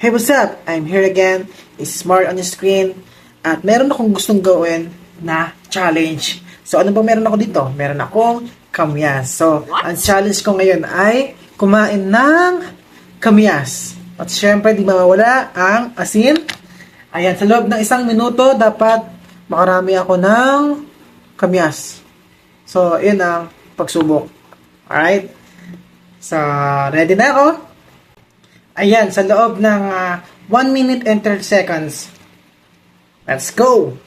Hey, what's up? I'm here again. It's Smart on the screen. At meron akong gustong gawin na challenge. So, ano ba meron ako dito? Meron akong kamyas. So, ang challenge ko ngayon ay kumain ng kamyas. At syempre, di mawawala ang asin. Ayan, sa loob ng 1 minuto, dapat makarami ako ng kamyas. So, yun ang pagsubok. Alright? So, ready na ako? Ayan, sa loob ng 1 minute and 30 seconds. Let's go!